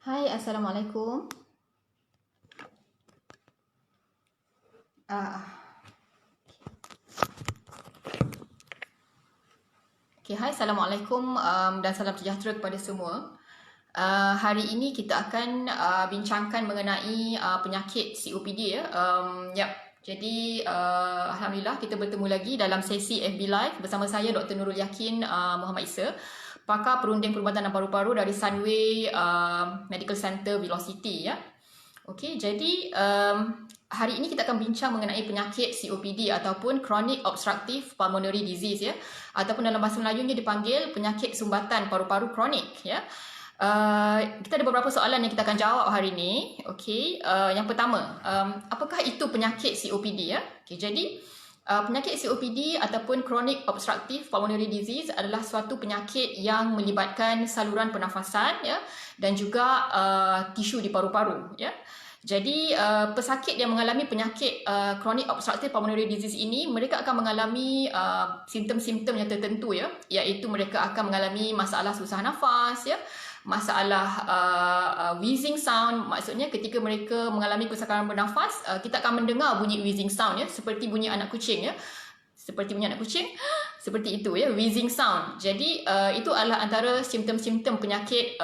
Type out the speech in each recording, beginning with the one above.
Hai, Assalamualaikum. Ah, hai, Assalamualaikum dan salam sejahtera kepada semua. Hari ini kita akan bincangkan mengenai penyakit COPD ya. Jadi Alhamdulillah kita bertemu lagi dalam sesi FB Live bersama saya Dr. Nurul Yakin Muhammad Isa, pakar perunding perubatan dan paru-paru dari Sunway Medical Center Velocity ya. Okey, jadi hari ini kita akan bincang mengenai penyakit COPD ataupun Chronic Obstructive Pulmonary Disease ya, ataupun dalam bahasa Melayunya dipanggil penyakit sumbatan paru-paru kronik ya. Kita ada beberapa soalan yang kita akan jawab hari ini. Okey, yang pertama, apakah itu penyakit COPD ya? Okey, jadi penyakit COPD ataupun Chronic Obstructive Pulmonary Disease adalah suatu penyakit yang melibatkan saluran pernafasan ya, dan juga tisu di paru-paru ya. Jadi pesakit yang mengalami penyakit Chronic Obstructive Pulmonary Disease ini, mereka akan mengalami simptom-simptom yang tertentu ya, iaitu mereka akan mengalami masalah susah nafas ya, masalah wheezing sound. Maksudnya ketika mereka mengalami kesukaran bernafas, kita akan mendengar bunyi wheezing sound ya, seperti bunyi anak kucing ya, seperti bunyi anak kucing, seperti itu ya, wheezing sound. Jadi itu adalah antara simptom-simptom penyakit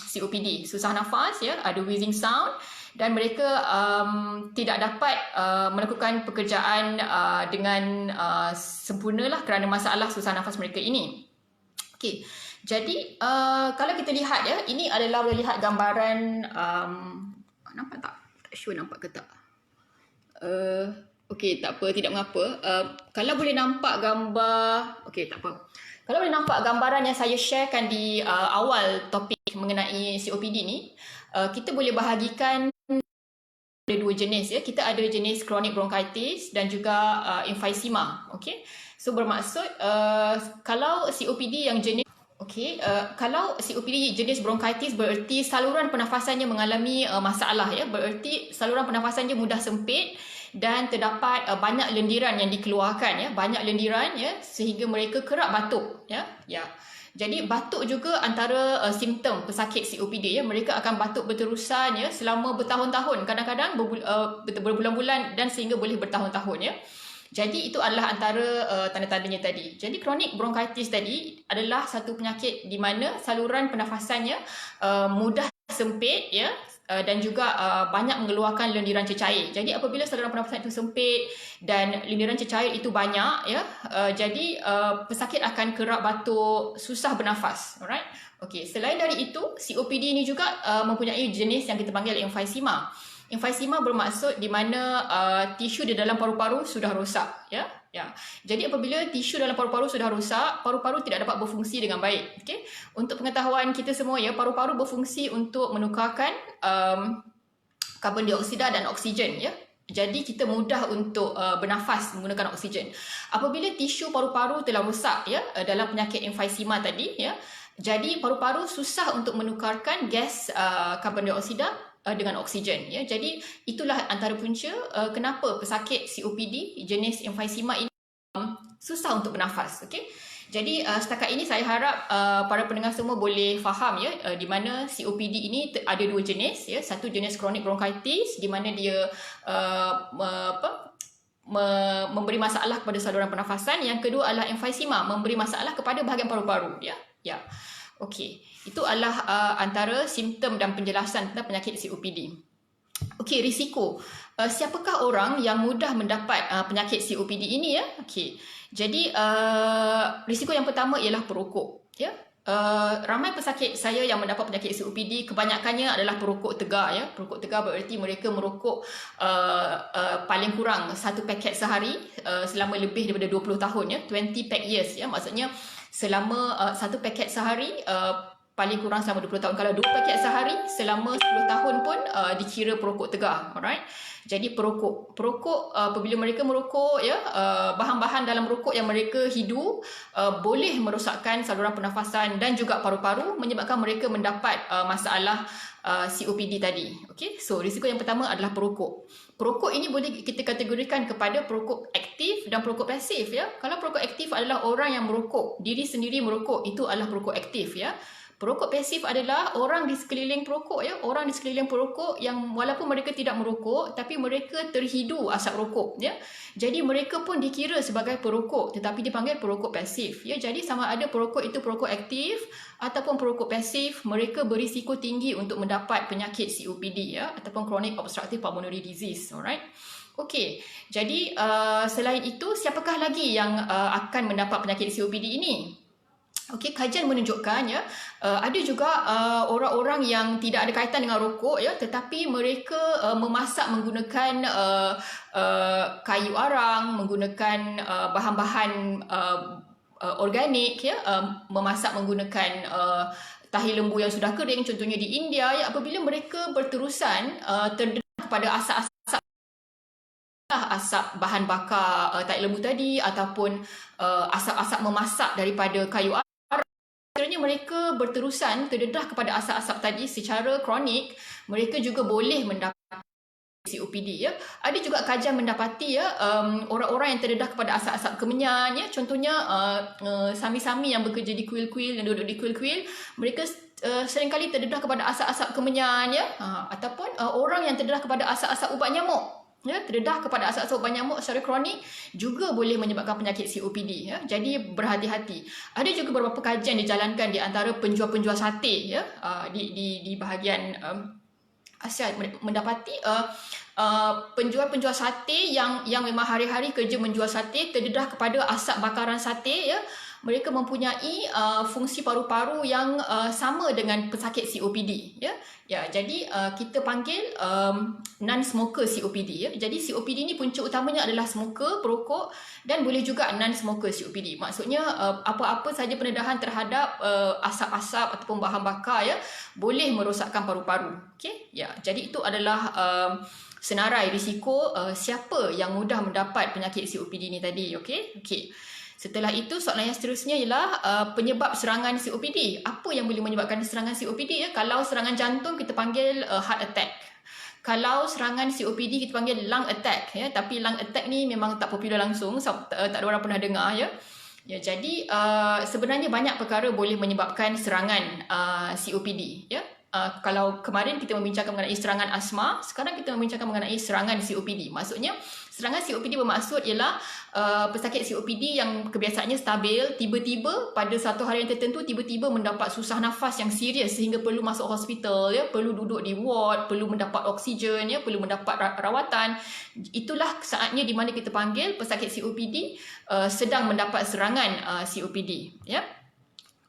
COPD, susah nafas ya, ada wheezing sound, dan mereka tidak dapat melakukan pekerjaan dengan sempurnalah kerana masalah susah nafas mereka ini. Okey, jadi kalau kita lihat ya, ini adalah boleh lihat gambaran, nampak tak? Tak sure nampak ke tak? Okey, tak apa, tidak mengapa. Kalau boleh nampak gambar, okey, tak apa. Kalau boleh nampak gambaran yang saya sharekan di awal topik mengenai COPD ni, kita boleh bahagikan ada dua jenis ya. Kita ada jenis chronic bronchitis dan juga emphysema. Okey. So bermaksud kalau COPD yang jenis kalau COPD jenis bronchitis bererti saluran pernafasannya mengalami masalah ya. Bererti saluran pernafasannya mudah sempit dan terdapat banyak lendiran yang dikeluarkan ya, banyak lendiran ya, sehingga mereka kerap batuk ya. Ya. Jadi batuk juga antara simptom pesakit COPD ya. Mereka akan batuk berterusan ya selama bertahun-tahun, kadang-kadang berbulan-bulan dan sehingga boleh bertahun-tahun ya. Jadi itu adalah antara tanda-tandanya tadi. Jadi chronic bronchitis tadi adalah satu penyakit di mana saluran pernafasannya mudah sempit ya, dan juga banyak mengeluarkan lendiran cecair. Jadi apabila saluran pernafasan itu sempit dan lendiran cecair itu banyak ya, jadi pesakit akan kerap batuk, susah bernafas. Alright. Okey, selain dari itu, COPD ini juga mempunyai jenis yang kita panggil emphysema. Emphysema bermaksud di mana tisu di dalam paru-paru sudah rosak ya. Ya. Jadi apabila tisu dalam paru-paru sudah rosak, paru-paru tidak dapat berfungsi dengan baik. Okey. Untuk pengetahuan kita semua ya, paru-paru berfungsi untuk menukarkan karbon dioksida dan oksigen ya. Jadi kita mudah untuk bernafas menggunakan oksigen. Apabila tisu paru-paru telah rosak ya, dalam penyakit emphysema tadi ya, jadi paru-paru susah untuk menukarkan gas karbon dioksida dengan oksigen ya. Jadi itulah antara punca kenapa pesakit COPD jenis emphysema ini susah untuk bernafas. Okey. Jadi setakat ini saya harap para pendengar semua boleh faham ya, di mana COPD ini ada dua jenis ya. Satu jenis chronic bronchitis di mana dia memberi masalah kepada saluran pernafasan. Yang kedua adalah emphysema, memberi masalah kepada bahagian paru-paru ya. Ya. Okey, itu adalah antara simptom dan penjelasan tentang penyakit COPD. Okey, risiko. Siapakah orang yang mudah mendapat penyakit COPD ini ya? Okey. Jadi risiko yang pertama ialah perokok ya. Ramai pesakit saya yang mendapat penyakit COPD kebanyakannya adalah perokok tegar ya. Perokok tegar bererti mereka merokok paling kurang 1 paket sehari selama lebih daripada 20 tahun ya, 20 pack years ya. Maksudnya selama 1 paket sehari paling kurang selama 20 tahun. Kalau 2 paket sehari selama 10 tahun pun dikira perokok tegar. Alright. Jadi perokok apabila mereka merokok ya, bahan-bahan dalam rokok yang mereka hidu boleh merosakkan saluran pernafasan dan juga paru-paru, menyebabkan mereka mendapat masalah COPD tadi. Okey. So risiko yang pertama adalah perokok. Perokok ini boleh kita kategorikan kepada perokok aktif dan perokok pasif ya. Kalau perokok aktif adalah orang yang merokok, diri sendiri merokok, itu adalah perokok aktif ya. Perokok pasif adalah orang di sekeliling perokok ya, orang di sekeliling perokok yang walaupun mereka tidak merokok tapi mereka terhidu asap rokok ya. Jadi mereka pun dikira sebagai perokok tetapi dipanggil perokok pasif ya. Jadi sama ada perokok itu perokok aktif ataupun perokok pasif, mereka berisiko tinggi untuk mendapat penyakit COPD ya ataupun chronic obstructive pulmonary disease. Alright. Okey, jadi selain itu siapakah lagi yang akan mendapat penyakit COPD ini? Okey, kajian menunjukkan ya, ada juga orang-orang yang tidak ada kaitan dengan rokok ya, tetapi mereka memasak menggunakan kayu arang, menggunakan bahan-bahan organik ya, memasak menggunakan tahi lembu yang sudah kering, contohnya di India ya, apabila mereka berterusan terdedah kepada asap-asap bahan bakar tahi lembu tadi ataupun asap-asap memasak daripada kayu arang, sekiranya mereka berterusan terdedah kepada asap-asap tadi secara kronik, mereka juga boleh mendapat COPD ya. Ada juga kajian mendapati ya, orang-orang yang terdedah kepada asap-asap kemenyan ya, contohnya sami-sami yang bekerja di kuil-kuil, yang duduk di kuil-kuil, mereka seringkali terdedah kepada asap-asap kemenyan ya, ataupun orang yang terdedah kepada asap-asap ubat nyamuk ya, terdedah kepada asap-asap ubat nyamuk secara kronik juga boleh menyebabkan penyakit COPD ya. Jadi berhati-hati. Ada juga beberapa kajian dijalankan di antara penjual-penjual sate ya, di bahagian Asia, mendapati penjual-penjual sate yang memang hari-hari kerja menjual sate terdedah kepada asap bakaran sate ya, mereka mempunyai fungsi paru-paru yang sama dengan pesakit COPD ya. Ya, jadi kita panggil non-smoker COPD ya. Jadi COPD ni punca utamanya adalah smoker, perokok, dan boleh juga non-smoker COPD. Maksudnya apa-apa saja pendedahan terhadap asap-asap ataupun bahan bakar ya boleh merosakkan paru-paru. Okey? Ya, jadi itu adalah senarai risiko siapa yang mudah mendapat penyakit COPD ni tadi. Okey? Okey. Setelah itu, soalan yang seterusnya ialah penyebab serangan COPD. Apa yang boleh menyebabkan serangan COPD ya? Kalau serangan jantung kita panggil heart attack. Kalau serangan COPD kita panggil lung attack ya. Tapi lung attack ni memang tak popular langsung, tak ada orang pernah dengar ya. Ya, jadi sebenarnya banyak perkara boleh menyebabkan serangan COPD ya. Kalau kemarin kita membincangkan mengenai serangan asma, sekarang kita membincangkan mengenai serangan COPD. Maksudnya serangan COPD bermaksud ialah pesakit COPD yang kebiasaannya stabil, tiba-tiba pada satu hari yang tertentu tiba-tiba mendapat susah nafas yang serius sehingga perlu masuk hospital ya, perlu duduk di ward, perlu mendapat oksigen ya, perlu mendapat rawatan. Itulah saatnya di mana kita panggil pesakit COPD sedang mendapat serangan COPD ya.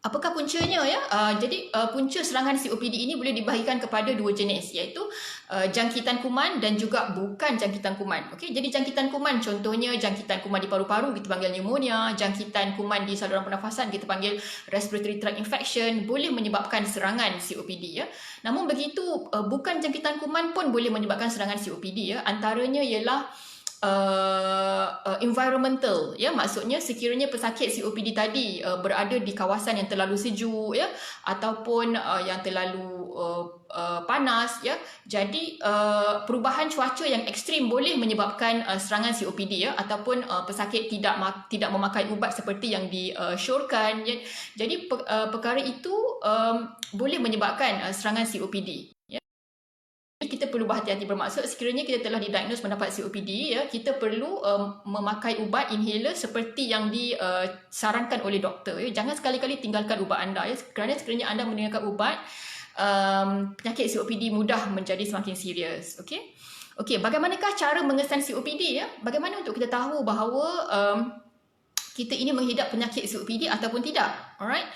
Apakah puncanya ya? Jadi punca serangan COPD ini boleh dibahagikan kepada dua jenis, iaitu jangkitan kuman dan juga bukan jangkitan kuman. Okey, jadi jangkitan kuman contohnya jangkitan kuman di paru-paru kita panggil pneumonia, jangkitan kuman di saluran pernafasan kita panggil respiratory tract infection, boleh menyebabkan serangan COPD ya. Namun begitu bukan jangkitan kuman pun boleh menyebabkan serangan COPD ya. Antaranya ialah environmental ya, maksudnya sekiranya pesakit COPD tadi berada di kawasan yang terlalu sejuk ya ataupun yang terlalu panas ya, jadi perubahan cuaca yang ekstrim boleh menyebabkan serangan COPD ya, ataupun pesakit tidak memakai ubat seperti yang disyorkan ya. Jadi perkara itu boleh menyebabkan serangan COPD. Kita perlu berhati-hati, bermaksud sekiranya kita telah didiagnos mendapat COPD ya, kita perlu memakai ubat inhaler seperti yang disarankan oleh doktor ya. Jangan sekali-kali tinggalkan ubat anda ya, kerana sekiranya anda meninggalkan ubat, penyakit COPD mudah menjadi semakin serius. Okey. Okey, bagaimanakah cara mengesan COPD ya? Bagaimana untuk kita tahu bahawa kita ini menghidap penyakit COPD ataupun tidak? Alright.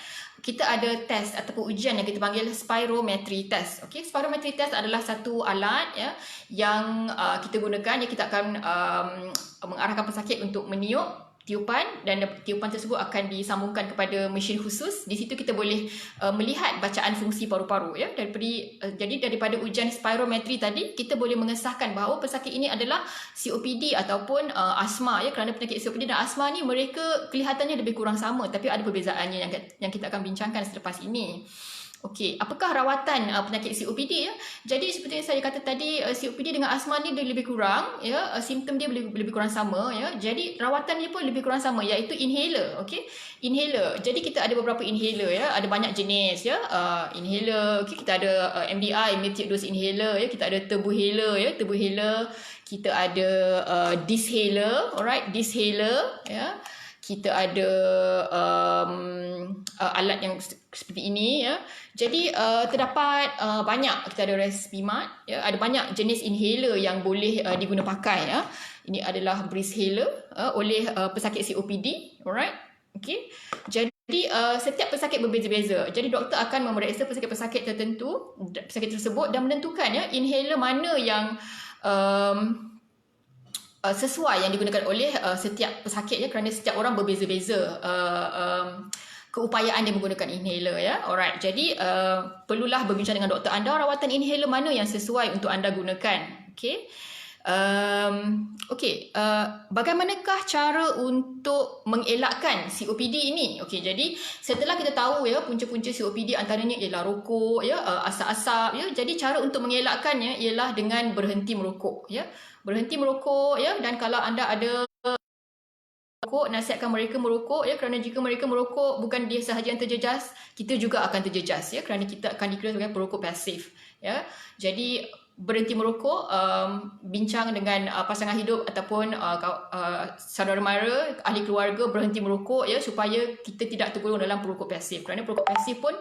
Kita ada test ataupun ujian yang kita panggil spirometry test. Okey, spirometry test adalah satu alat ya yang kita gunakan, yang kita akan mengarahkan pesakit untuk meniup tiupan, dan tiupan tersebut akan disambungkan kepada mesin khusus. Di situ kita boleh melihat bacaan fungsi paru-paru ya. Jadi daripada ujian spirometry tadi kita boleh mengesahkan bahawa pesakit ini adalah COPD ataupun asma ya, kerana penyakit COPD dan asma ni mereka kelihatannya lebih kurang sama tapi ada perbezaannya yang kita akan bincangkan selepas ini. Okey, apakah rawatan penyakit COPD ya? Jadi seperti yang saya kata tadi, COPD dengan asma ni dia lebih kurang ya, simptom dia lebih kurang sama ya. Jadi rawatan dia pun lebih kurang sama, iaitu inhaler, okey. Inhaler. Jadi kita ada beberapa inhaler ya, ada banyak jenis ya. Inhaler, okey, kita ada MDI, multi dose inhaler ya, kita ada turbohaler ya, turbohaler. Kita ada dishaler, alright, dishaler ya. Kita ada alat yang seperti ini ya. Jadi terdapat banyak, kita ada Respimat ya, ada banyak jenis inhaler yang boleh diguna pakai ya. Ini adalah Breezhaler oleh pesakit COPD, alright. Okey. Jadi setiap pesakit berbeza-beza. Jadi doktor akan memeriksa pesakit-pesakit tertentu, pesakit tersebut, dan menentukan ya inhaler mana yang sesuai yang digunakan oleh setiap pesakit ya, kerana setiap orang berbeza-beza keupayaan dia menggunakan inhaler ya. Alright. Jadi perlulah berbincang dengan doktor anda rawatan inhaler mana yang sesuai untuk anda gunakan. Okey. Bagaimanakah cara untuk mengelakkan COPD ini? Okey, jadi setelah kita tahu ya punca-punca COPD antaranya ialah rokok ya, asap-asap ya. Jadi cara untuk mengelakkannya ialah dengan berhenti merokok ya. Berhenti merokok ya, dan kalau anda ada merokok, nasihatkan mereka merokok ya, kerana jika mereka merokok bukan dia sahaja yang terjejas, kita juga akan terjejas ya, kerana kita akan dikira sebagai perokok pasif ya. Jadi berhenti merokok, bincang dengan pasangan hidup ataupun saudara mara, ahli keluarga berhenti merokok ya, supaya kita tidak tergolong dalam perokok pasif, kerana perokok pasif pun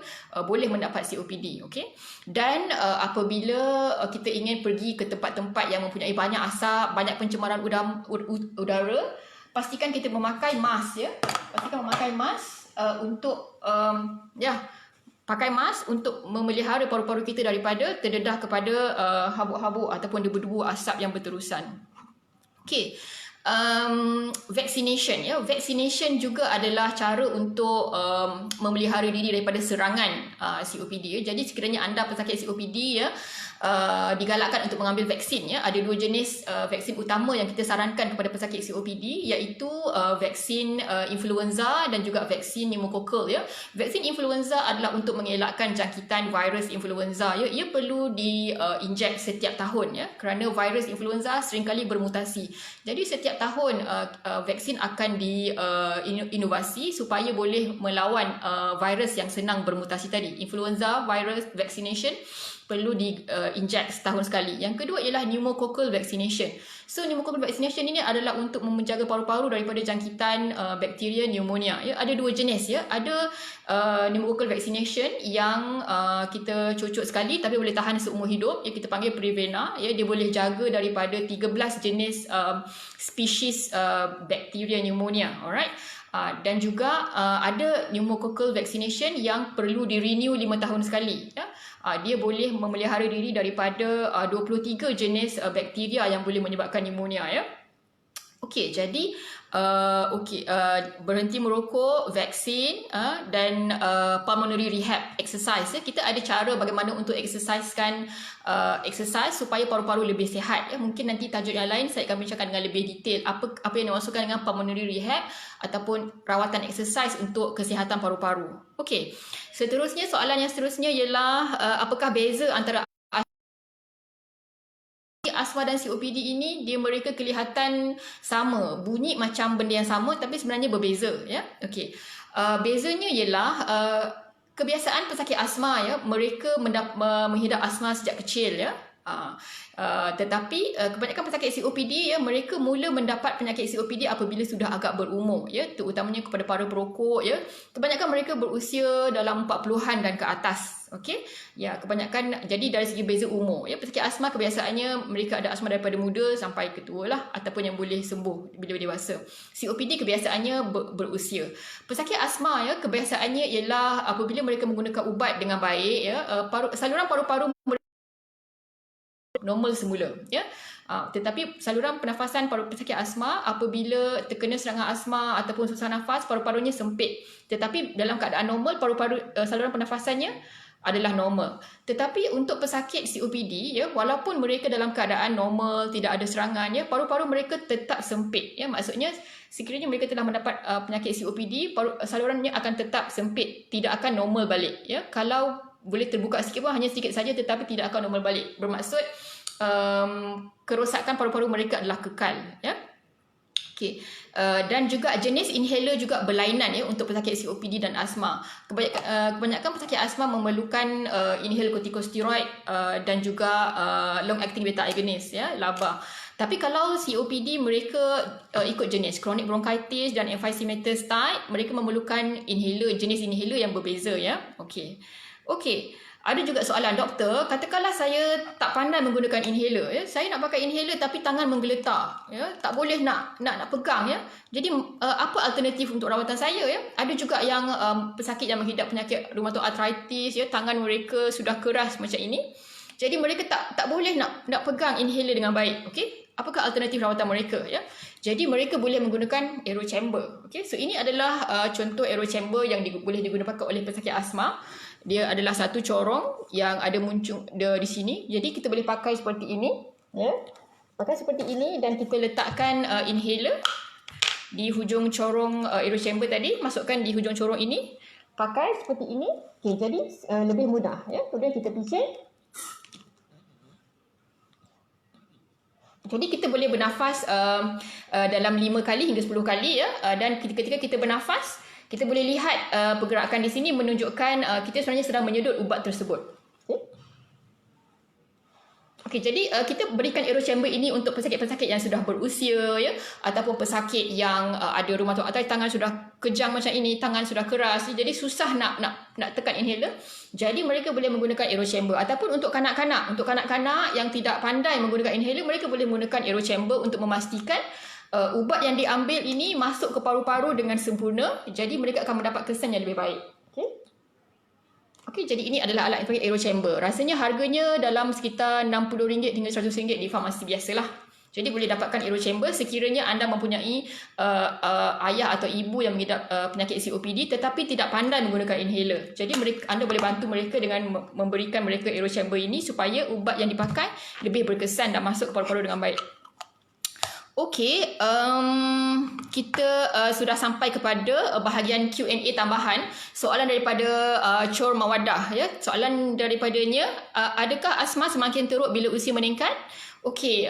boleh mendapat COPD. okey. Dan apabila kita ingin pergi ke tempat-tempat yang mempunyai banyak asap, banyak pencemaran udara, pastikan kita memakai mask ya. Pastikan memakai mask untuk pakai mask untuk memelihara paru-paru kita daripada terdedah kepada habuk-habuk ataupun debu-debu asap yang berterusan. Okey. Vaccination ya. Vaccination juga adalah cara untuk memelihara diri daripada serangan COPD ya. Jadi sekiranya anda pesakit COPD ya, digalakkan untuk mengambil vaksin ya. Ada dua jenis vaksin utama yang kita sarankan kepada pesakit COPD, iaitu vaksin influenza dan juga vaksin pneumococcal ya. Vaksin influenza adalah untuk mengelakkan jangkitan virus influenza ya. Ia perlu diinjek setiap tahun ya, kerana virus influenza seringkali bermutasi. Jadi setiap tahun vaksin akan diinovasi supaya boleh melawan virus yang senang bermutasi tadi. Influenza virus vaccination perlu diinjek setahun sekali. Yang kedua ialah pneumococcal vaccination. So pneumococcal vaccination ini adalah untuk menjaga paru-paru daripada jangkitan bakteria pneumonia. Ya, ada dua jenis ya. Ada pneumococcal vaccination yang kita cocok sekali tapi boleh tahan seumur hidup. Ya, kita panggil Prevena. Ya, dia boleh jaga daripada 13 jenis spesies bakteria pneumonia. Alright. Dan juga ada pneumococcal vaccination yang perlu di-renew 5 tahun sekali ya. Dia boleh memelihara diri daripada 23 jenis bakteria yang boleh menyebabkan pneumonia ya. Okey, jadi berhenti merokok, vaksin dan pulmonary rehab exercise ya. Kita ada cara bagaimana untuk exercise supaya paru-paru lebih sihat ya. Mungkin nanti tajuk yang lain saya akan bincangkan dengan lebih detail apa yang dimaksudkan dengan pulmonary rehab ataupun rawatan exercise untuk kesihatan paru-paru. Okey. Seterusnya, soalan yang seterusnya ialah apakah beza antara asma dan COPD ini? Mereka kelihatan sama, bunyi macam benda yang sama tapi sebenarnya berbeza ya. Okey. Bezanya ialah kebiasaan pesakit asma ya, mereka menghidap asma sejak kecil ya. Tetapi kebanyakan pesakit COPD ya, mereka mula mendapat penyakit COPD apabila sudah agak berumur ya, terutamanya kepada para perokok ya. Kebanyakan mereka berusia dalam 40-an dan ke atas. Okey. Ya, kebanyakan jadi dari segi beza umur ya, pesakit asma kebiasaannya mereka ada asma daripada muda sampai ke tua lah, ataupun yang boleh sembuh bila dewasa. COPD kebiasaannya berusia. Pesakit asma ya, kebiasaannya ialah apabila mereka menggunakan ubat dengan baik ya, saluran paru-paru normal semula ya. Tetapi saluran pernafasan pesakit asma apabila terkena serangan asma ataupun susah nafas, paru-parunya sempit. Tetapi dalam keadaan normal, saluran pernafasannya adalah normal. Tetapi untuk pesakit COPD ya, walaupun mereka dalam keadaan normal, tidak ada serangan ya, paru-paru mereka tetap sempit ya. Maksudnya sekiranya mereka telah mendapat penyakit COPD, salurannya akan tetap sempit, tidak akan normal balik ya. Kalau boleh terbuka sikit pun, hanya sedikit saja, tetapi tidak akan normal balik. Bermaksud kerosakan paru-paru mereka adalah kekal, ya. Okey. Dan juga jenis inhaler juga berlainan, ya, untuk pesakit COPD dan asma. Kebanyakan pesakit asma memerlukan inhaler kortikosteroid dan juga long acting beta agonist, ya, LABA. Tapi kalau COPD mereka ikut jenis chronic bronchitis dan emphysematus type, mereka memerlukan jenis inhaler yang berbeza, ya. Okey. Ada juga soalan, doktor, katakanlah saya tak pandai menggunakan inhaler, ya. Saya nak pakai inhaler tapi tangan menggeletar, ya. Tak boleh nak pegang, ya. Jadi apa alternatif untuk rawatan saya, ya? Ada juga yang pesakit yang menghidap penyakit rheumatoid arthritis, ya, tangan mereka sudah keras macam ini. Jadi mereka tak boleh nak pegang inhaler dengan baik, okey? Apakah alternatif rawatan mereka, ya? Jadi mereka boleh menggunakan aero chamber, okey? So ini adalah contoh aero chamber yang boleh digunakan oleh pesakit asma. Dia adalah satu corong yang ada muncul di sini. Jadi kita boleh pakai seperti ini, ya. Pakai seperti ini dan kita letakkan inhaler di hujung corong aero chamber tadi, masukkan di hujung corong ini. Pakai seperti ini. Okey, jadi lebih mudah, ya. Kemudian kita pising. Jadi kita boleh bernafas dalam 5 kali hingga 10 kali, ya. Dan ketika kita bernafas, kita boleh lihat pergerakan di sini menunjukkan kita sebenarnya sedang menyedut ubat tersebut. Okey, jadi kita berikan aero chamber ini untuk pesakit-pesakit yang sudah berusia, ya, ataupun pesakit yang ada rheumatoid arthritis, tangan sudah kejang macam ini, tangan sudah keras, jadi susah nak tekan inhaler. Jadi mereka boleh menggunakan aero chamber. Ataupun untuk kanak-kanak yang tidak pandai menggunakan inhaler, mereka boleh menggunakan aero chamber untuk memastikan ubat yang diambil ini masuk ke paru-paru dengan sempurna. Jadi mereka akan mendapat kesan yang lebih baik. Okey, jadi ini adalah alat yang aero chamber. Rasanya harganya dalam sekitar RM60 hingga RM100 di farmasi biasalah. Jadi boleh dapatkan aero chamber sekiranya anda mempunyai ayah atau ibu yang mengidap penyakit COPD tetapi tidak pandai menggunakan inhaler. Jadi anda boleh bantu mereka dengan memberikan mereka aero chamber ini supaya ubat yang dipakai lebih berkesan dan masuk ke paru-paru dengan baik. Okey, kita sudah sampai kepada bahagian Q&A tambahan. Soalan daripada Chor Mawadah, ya. Soalan daripadanya, adakah asma semakin teruk bila usia meningkat? Okey,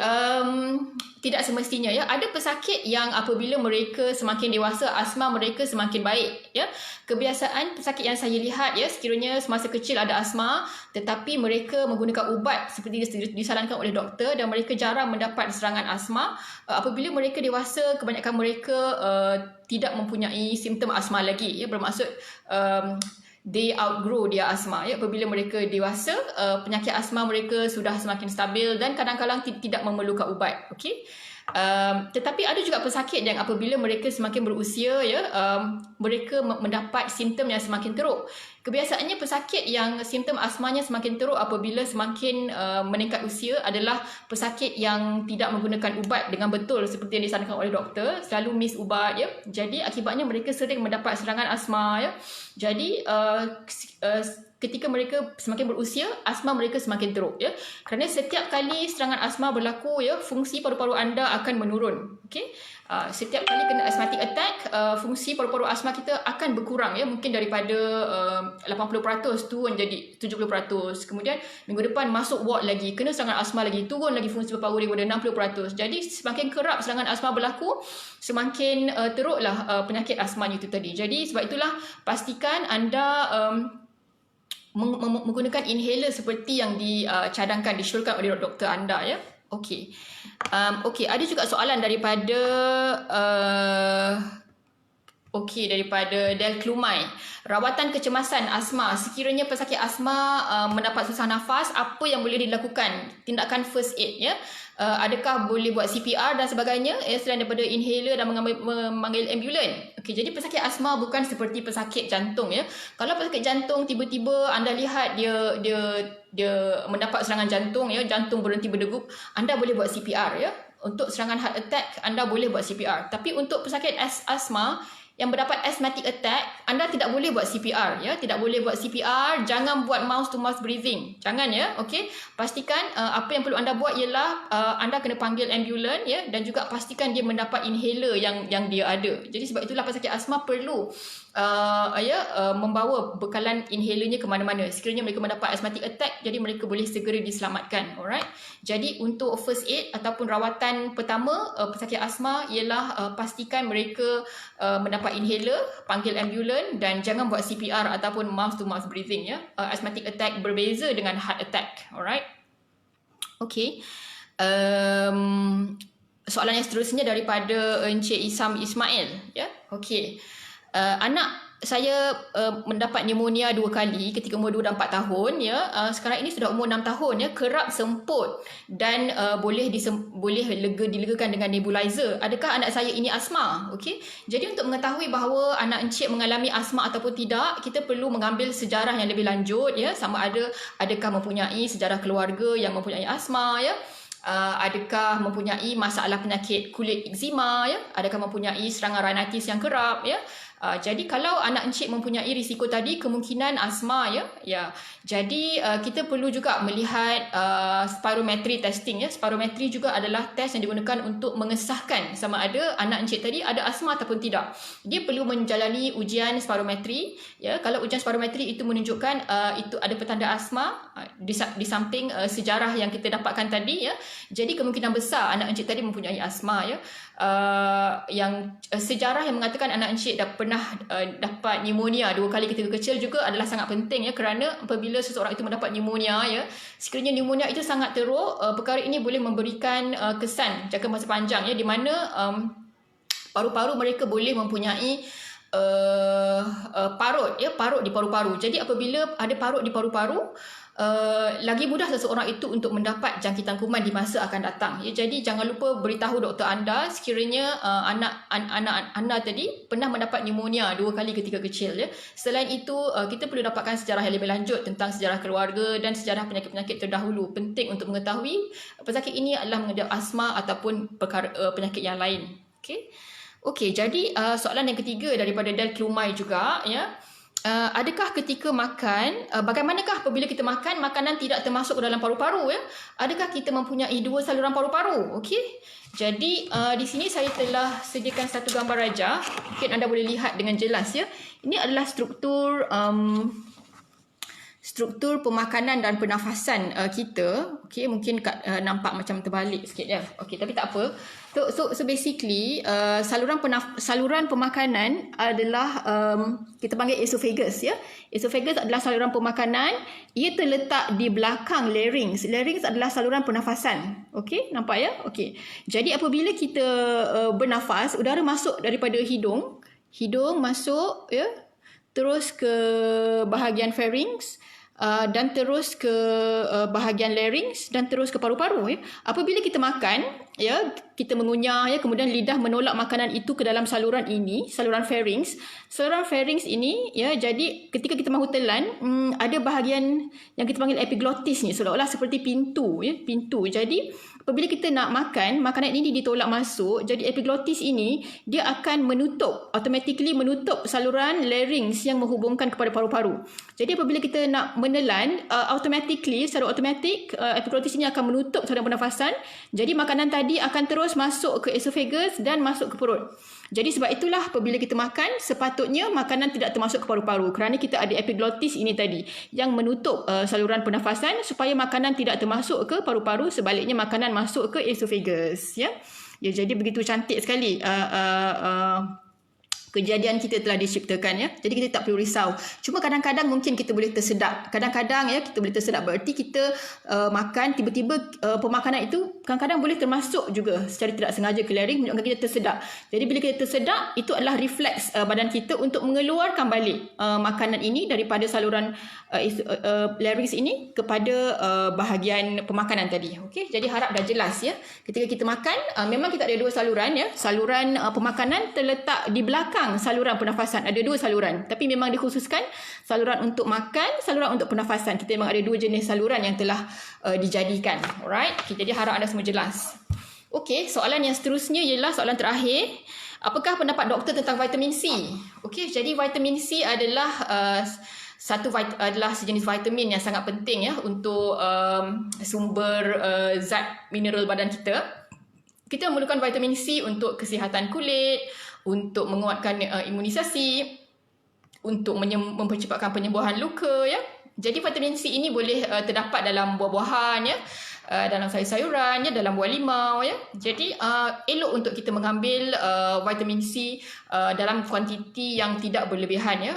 tidak semestinya, ya. Ada pesakit yang apabila mereka semakin dewasa, asma mereka semakin baik, ya. Kebiasaan pesakit yang saya lihat, ya, sekiranya semasa kecil ada asma tetapi mereka menggunakan ubat seperti disarankan oleh doktor dan mereka jarang mendapat serangan asma. Apabila mereka dewasa, kebanyakan mereka tidak mempunyai simptom asma lagi, ya. Bermaksud they outgrow dia asma, ya. Apabila mereka dewasa, penyakit asma mereka sudah semakin stabil dan kadang-kadang tidak memerlukan ubat. Okey. Tetapi ada juga pesakit yang apabila mereka semakin berusia, ya, mereka mendapat simptom yang semakin teruk. Kebiasaannya pesakit yang simptom asmanya semakin teruk apabila semakin meningkat usia adalah pesakit yang tidak menggunakan ubat dengan betul seperti yang disarankan oleh doktor, selalu miss ubat, ya. Jadi akibatnya mereka sering mendapat serangan asma, ya. Jadi ketika mereka semakin berusia, asma mereka semakin teruk, ya. Kerana setiap kali serangan asma berlaku, ya, fungsi paru-paru anda akan menurun. Okey. Setiap kali kena asthmatic attack, fungsi paru-paru asma kita akan berkurang, ya. Mungkin daripada 80% turun jadi 70%. Kemudian minggu depan masuk ward lagi, kena serangan asma lagi, turun lagi fungsi paru-paru daripada 60%. Jadi semakin kerap serangan asma berlaku, semakin teruklah penyakit asmanya itu tadi. Jadi sebab itulah pastikan anda menggunakan inhaler seperti yang dicadangkan, disyorkan oleh doktor anda, ya. Okey. Okey, ada juga soalan daripada daripada Del Klumai. Rawatan kecemasan asma. Sekiranya pesakit asma mendapat susah nafas, apa yang boleh dilakukan? Tindakan first aid, ya. Adakah boleh buat CPR dan sebagainya, selain daripada inhaler dan memanggil ambulan? Okey, jadi pesakit asma bukan seperti pesakit jantung, ya. Kalau pesakit jantung tiba-tiba anda lihat dia mendapat serangan jantung, ya, jantung berhenti berdegup, anda boleh buat CPR, ya. Untuk serangan heart attack anda boleh buat CPR. Tapi untuk pesakit asma yang mendapat asthmatic attack, anda tidak boleh buat CPR, ya. Tidak boleh buat CPR, jangan buat mouth to mouth breathing. Jangan, ya. Okey. Pastikan apa yang perlu anda buat ialah anda kena panggil ambulan, ya, dan juga pastikan dia mendapat inhaler yang dia ada. Jadi sebab itulah pesakit asma perlu membawa bekalan inhalernya ke mana-mana. Sekiranya mereka mendapat asthmatic attack, jadi mereka boleh segera diselamatkan. Alright. Jadi untuk first aid ataupun rawatan pertama pesakit asma ialah pastikan mereka mendapat inhaler, panggil ambulans dan jangan buat CPR ataupun mouth to mouth breathing ya. Asthmatic attack berbeza dengan heart attack. Alright. Okay. Soalan yang seterusnya daripada Encik Isam Ismail ya. Okay. Anak saya mendapat pneumonia 2 kali ketika umur 2 dan 4 tahun ya. Sekarang ini sudah umur 6 tahun ya, kerap semput dan boleh dilegakan dengan nebulizer. Adakah anak saya ini asma? Okey. Jadi untuk mengetahui bahawa anak encik mengalami asma ataupun tidak, kita perlu mengambil sejarah yang lebih lanjut ya, sama adakah mempunyai sejarah keluarga yang mempunyai asma ya. Adakah mempunyai masalah penyakit kulit eczema ya, adakah mempunyai serangan rhinitis yang kerap ya. Jadi kalau anak encik mempunyai risiko tadi, kemungkinan asma ya. Jadi kita perlu juga melihat spirometry testing ya. Spirometry juga adalah test yang digunakan untuk mengesahkan sama ada anak encik tadi ada asma ataupun tidak. Dia perlu menjalani ujian spirometry ya. Kalau ujian spirometry itu menunjukkan itu ada petanda asma di samping sejarah yang kita dapatkan tadi ya. Jadi kemungkinan besar anak encik tadi mempunyai asma ya. Yang sejarah yang mengatakan anak encik dah pernah dapat pneumonia 2 kali ketika kecil juga adalah sangat penting ya, kerana apabila seseorang itu mendapat pneumonia ya, sekiranya pneumonia itu sangat teruk, perkara ini boleh memberikan kesan jangka masa panjang ya, di mana paru-paru mereka boleh mempunyai parut di paru-paru. Jadi apabila ada parut di paru-paru, lagi mudah seseorang itu untuk mendapat jangkitan kuman di masa akan datang ya. Jadi jangan lupa beritahu doktor anda sekiranya anak anda tadi pernah mendapat pneumonia 2 kali ketika kecil ya. Selain itu kita perlu dapatkan sejarah yang lebih lanjut tentang sejarah keluarga dan sejarah penyakit-penyakit terdahulu. Penting untuk mengetahui pesakit ini adalah mengidap asma ataupun penyakit yang lain. Okey, jadi soalan yang ketiga daripada Del Klumai juga ya. Adakah ketika makan, bagaimanakah apabila kita makan, makanan tidak termasuk ke dalam paru-paru ya? Adakah kita mempunyai 2 saluran paru-paru? Okey. Jadi di sini saya telah sediakan satu gambar rajah. Mungkin anda boleh lihat dengan jelas ya. Ini adalah struktur pemakanan dan pernafasan kita. Okey, mungkin nampak macam terbalik sikit ya. Okey, tapi tak apa. So basically saluran pemakanan adalah kita panggil esophagus ya. Esophagus adalah saluran pemakanan. Ia terletak di belakang larynx. Larynx adalah saluran pernafasan. Okey, nampak ya? Okey. Jadi apabila kita bernafas, udara masuk daripada hidung masuk ya, terus ke bahagian pharynx, dan terus ke bahagian larynx dan terus ke paru-paru ya. Apabila kita makan ya, kita mengunyah ya, kemudian lidah menolak makanan itu ke dalam saluran ini, saluran pharynx. Saluran pharynx ini ya, jadi ketika kita mahu telan, ada bahagian yang kita panggil epiglottis ni, seolah-olah seperti pintu ya, pintu. Jadi apabila kita nak makan, makanan ini ditolak masuk, jadi epiglottis ini dia akan automatically menutup saluran larynx yang menghubungkan kepada paru-paru. Jadi apabila kita nak menelan, secara automatik epiglottis ini akan menutup saluran pernafasan. Jadi makanan tadi akan terus masuk ke esophagus dan masuk ke perut. Jadi sebab itulah apabila kita makan, sepatutnya makanan tidak termasuk ke paru-paru, kerana kita ada epiglottis ini tadi yang menutup saluran pernafasan supaya makanan tidak termasuk ke paru-paru, sebaliknya makanan masuk ke esophagus ya. Ya, jadi begitu cantik sekali kejadian kita telah diciptakan ya. Jadi kita tak perlu risau. Cuma kadang-kadang mungkin kita boleh tersedak. Kadang-kadang ya kita boleh tersedak, berarti kita makan tiba-tiba pemakanan itu kadang-kadang boleh termasuk juga secara tidak sengaja ke larynx, menyebabkan kita tersedak. Jadi bila kita tersedak, itu adalah refleks badan kita untuk mengeluarkan balik makanan ini daripada saluran larynx ini kepada bahagian pemakanan tadi. Okey, jadi harap dah jelas ya. Ketika kita makan, memang kita ada 2 saluran ya. Saluran pemakanan terletak di belakang saluran pernafasan. Ada 2 saluran, tapi memang dikhususkan saluran untuk makan, saluran untuk pernafasan. Kita memang ada 2 jenis saluran yang telah dijadikan. Alright, okay, jadi harap anda semua jelas. Okey, soalan yang seterusnya ialah soalan terakhir. Apakah pendapat doktor tentang vitamin C? Okey, jadi vitamin C adalah adalah sejenis vitamin yang sangat penting ya untuk sumber zat mineral badan kita. Kita memerlukan vitamin C untuk kesihatan kulit, untuk menguatkan imunisasi untuk mempercepatkan penyembuhan luka ya. Jadi vitamin C ini boleh terdapat dalam buah-buahan ya, dalam sayur-sayuran ya, dalam buah limau ya. Jadi elok untuk kita mengambil vitamin C dalam kuantiti yang tidak berlebihan ya.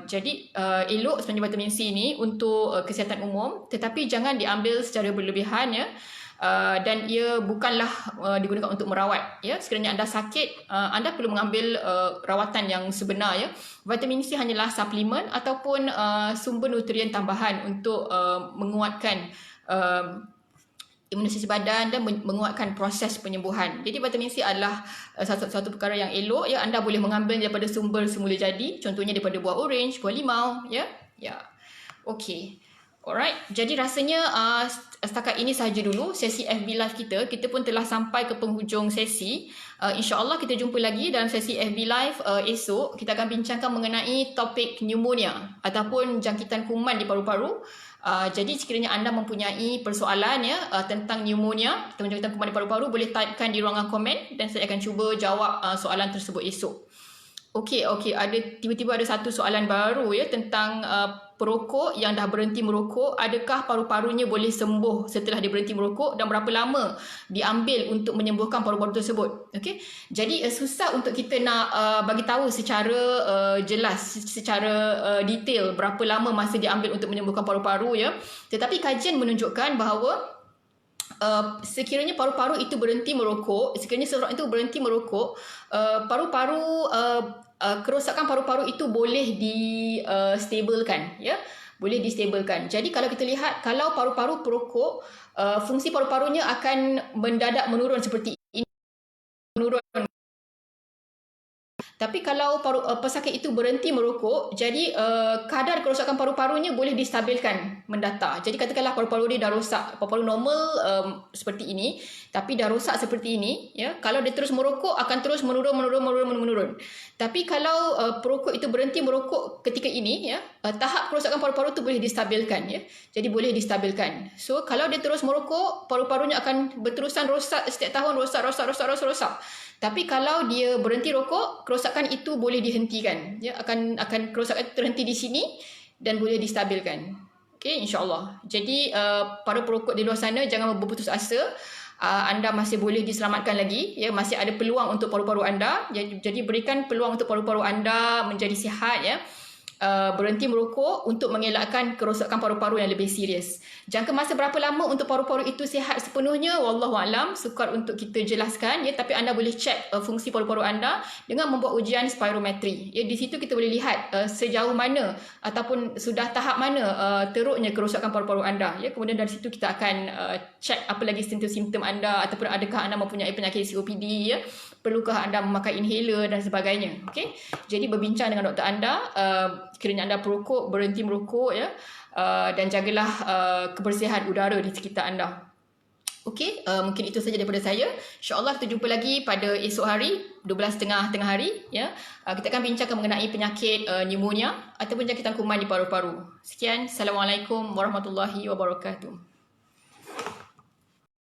Jadi elok sebenarnya vitamin C ini untuk kesihatan umum, tetapi jangan diambil secara berlebihan ya. Dan ia bukanlah digunakan untuk merawat ya. Sekiranya anda sakit, anda perlu mengambil rawatan yang sebenar ya. Vitamin C hanyalah suplemen ataupun sumber nutrien tambahan untuk menguatkan imunisasi badan dan menguatkan proses penyembuhan. Jadi vitamin C adalah satu perkara yang elok ya. Anda boleh mengambil daripada sumber semula jadi, contohnya daripada buah orange, buah limau ya. Ya. Okey. Alright, jadi rasanya setakat ini sahaja dulu sesi FB Live kita. Kita pun telah sampai ke penghujung sesi. InsyaAllah kita jumpa lagi dalam sesi FB Live esok. Kita akan bincangkan mengenai topik pneumonia ataupun jangkitan kuman di paru-paru. Jadi sekiranya anda mempunyai persoalan ya tentang pneumonia atau jangkitan kuman di paru-paru, boleh typekan di ruangan komen dan saya akan cuba jawab soalan tersebut esok. Okey, tiba-tiba ada satu soalan baru ya tentang perokok yang dah berhenti merokok, adakah paru-parunya boleh sembuh setelah dia berhenti merokok dan berapa lama diambil untuk menyembuhkan paru-paru tersebut. Okey. Jadi susah untuk kita nak bagi tahu secara jelas, secara detail berapa lama masa diambil untuk menyembuhkan paru-paru ya. Tetapi kajian menunjukkan bahawa sekiranya paru-paru itu berhenti merokok, sekiranya seseorang itu berhenti merokok, kerosakan paru-paru itu boleh di-stablekan ya, boleh di-stablekan. Jadi kalau kita lihat, kalau paru-paru perokok, fungsi paru-parunya akan mendadak menurun seperti ini, menurun. Tapi kalau pesakit itu berhenti merokok, jadi kadar kerosakan paru-parunya boleh distabilkan mendata. Jadi katakanlah paru-paru dia dah rosak, paru-paru normal seperti ini, tapi dah rosak seperti ini, ya. Kalau dia terus merokok akan terus menurun. Tapi kalau perokok itu berhenti merokok ketika ini, ya, tahap kerosakan paru-paru itu boleh distabilkan, ya. Jadi boleh distabilkan. So kalau dia terus merokok, paru-parunya akan berterusan rosak setiap tahun, rosak. Tapi kalau dia berhenti rokok, kerosakan itu boleh dihentikan. Ya, akan kerosakan terhenti di sini dan boleh distabilkan. Okey, insya-Allah. Jadi para perokok di luar sana jangan berputus asa. Anda masih boleh diselamatkan lagi, ya, masih ada peluang untuk paru-paru anda. Jadi berikan peluang untuk paru-paru anda menjadi sihat, ya. Berhenti merokok untuk mengelakkan kerosakan paru-paru yang lebih serius. Jangka masa berapa lama untuk paru-paru itu sihat sepenuhnya, wallahualam, sukar untuk kita jelaskan, ya. Tapi anda boleh cek fungsi paru-paru anda dengan membuat ujian spirometri, ya. Di situ kita boleh lihat sejauh mana ataupun sudah tahap mana teruknya kerosakan paru-paru anda, ya. Kemudian dari situ kita akan cek apa lagi simptom-simptom anda, ataupun adakah anda mempunyai penyakit COPD, ya. Perlukah anda memakai inhaler dan sebagainya. Okey. Jadi berbincang dengan doktor anda, sekiranya anda perokok, berhenti merokok, ya. Dan jagalah kebersihan udara di sekitar anda. Okey, mungkin itu saja daripada saya. InsyaAllah kita jumpa lagi pada esok hari 12.30 tengah hari, ya. Kita akan bincangkan mengenai penyakit pneumonia ataupun jangkitan kuman di paru-paru. Sekian, Assalamualaikum warahmatullahi wabarakatuh.